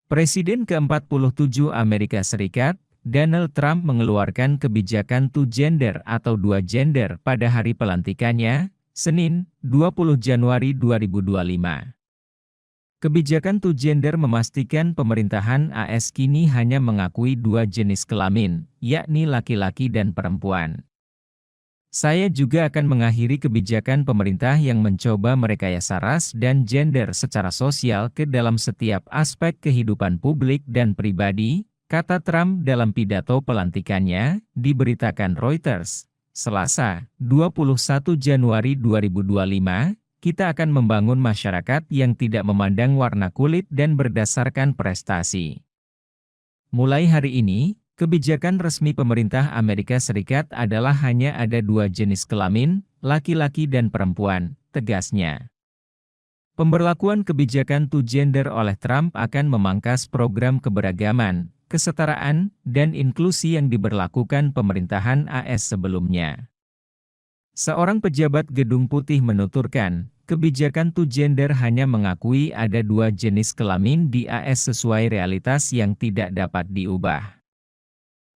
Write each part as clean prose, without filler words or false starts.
Presiden ke-47 Amerika Serikat, Donald Trump mengeluarkan kebijakan two gender atau dua gender pada hari pelantikannya, Senin, 20 Januari 2025. Kebijakan two gender memastikan pemerintahan AS kini hanya mengakui dua jenis kelamin, yakni laki-laki dan perempuan. Saya juga akan mengakhiri kebijakan pemerintah yang mencoba merekayasa ras dan gender secara sosial ke dalam setiap aspek kehidupan publik dan pribadi, kata Trump dalam pidato pelantikannya, diberitakan Reuters. Selasa, 21 Januari 2025, kita akan membangun masyarakat yang tidak memandang warna kulit dan berdasarkan prestasi. Mulai hari ini, kebijakan resmi pemerintah Amerika Serikat adalah hanya ada dua jenis kelamin, laki-laki dan perempuan, tegasnya. Pemberlakuan kebijakan two gender oleh Trump akan memangkas program keberagaman, kesetaraan, dan inklusi yang diberlakukan pemerintahan AS sebelumnya. Seorang pejabat Gedung Putih menuturkan, kebijakan two gender hanya mengakui ada dua jenis kelamin di AS sesuai realitas yang tidak dapat diubah.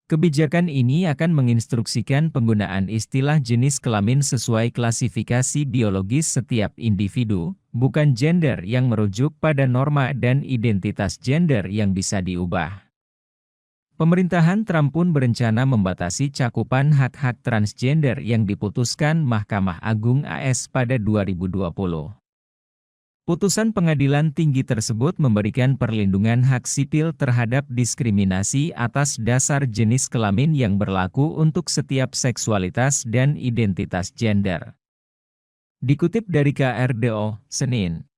Kebijakan ini akan menginstruksikan penggunaan istilah jenis kelamin sesuai klasifikasi biologis setiap individu, bukan gender yang merujuk pada norma dan identitas gender yang bisa diubah. Pemerintahan Trump pun berencana membatasi cakupan hak-hak transgender yang diputuskan Mahkamah Agung AS pada 2020. Putusan pengadilan tinggi tersebut memberikan perlindungan hak sipil terhadap diskriminasi atas dasar jenis kelamin yang berlaku untuk setiap seksualitas dan identitas gender. Dikutip dari KRDO, Senin.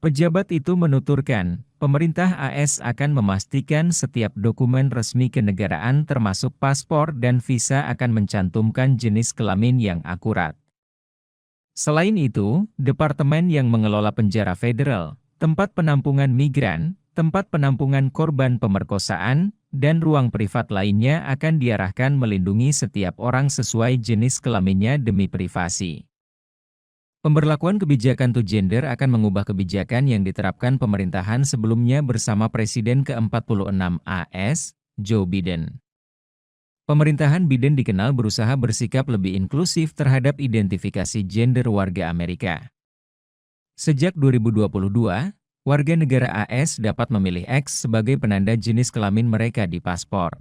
Pejabat itu menuturkan, pemerintah AS akan memastikan setiap dokumen resmi kenegaraan termasuk paspor dan visa akan mencantumkan jenis kelamin yang akurat. Selain itu, departemen yang mengelola penjara federal, tempat penampungan migran, tempat penampungan korban pemerkosaan, dan ruang privat lainnya akan diarahkan melindungi setiap orang sesuai jenis kelaminnya demi privasi. Pemberlakuan kebijakan two gender akan mengubah kebijakan yang diterapkan pemerintahan sebelumnya bersama Presiden ke-46 AS, Joe Biden. Pemerintahan Biden dikenal berusaha bersikap lebih inklusif terhadap identifikasi gender warga Amerika. Sejak 2022, warga negara AS dapat memilih X sebagai penanda jenis kelamin mereka di paspor.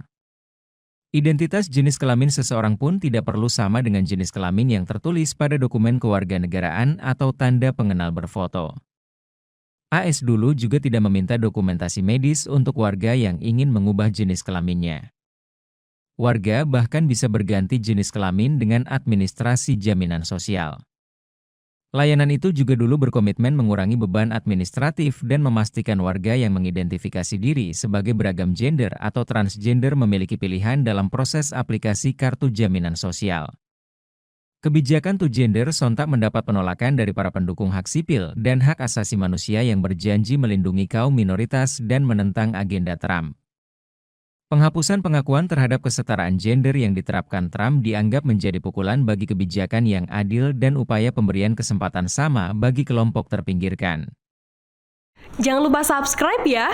Identitas jenis kelamin seseorang pun tidak perlu sama dengan jenis kelamin yang tertulis pada dokumen kewarganegaraan atau tanda pengenal berfoto. AS dulu juga tidak meminta dokumentasi medis untuk warga yang ingin mengubah jenis kelaminnya. Warga bahkan bisa berganti jenis kelamin dengan administrasi jaminan sosial. Layanan itu juga dulu berkomitmen mengurangi beban administratif dan memastikan warga yang mengidentifikasi diri sebagai beragam gender atau transgender memiliki pilihan dalam proses aplikasi kartu jaminan sosial. Kebijakan two gender sontak mendapat penolakan dari para pendukung hak sipil dan hak asasi manusia yang berjanji melindungi kaum minoritas dan menentang agenda Trump. Penghapusan pengakuan terhadap kesetaraan gender yang diterapkan Trump dianggap menjadi pukulan bagi kebijakan yang adil dan upaya pemberian kesempatan sama bagi kelompok terpinggirkan. Jangan lupa subscribe ya!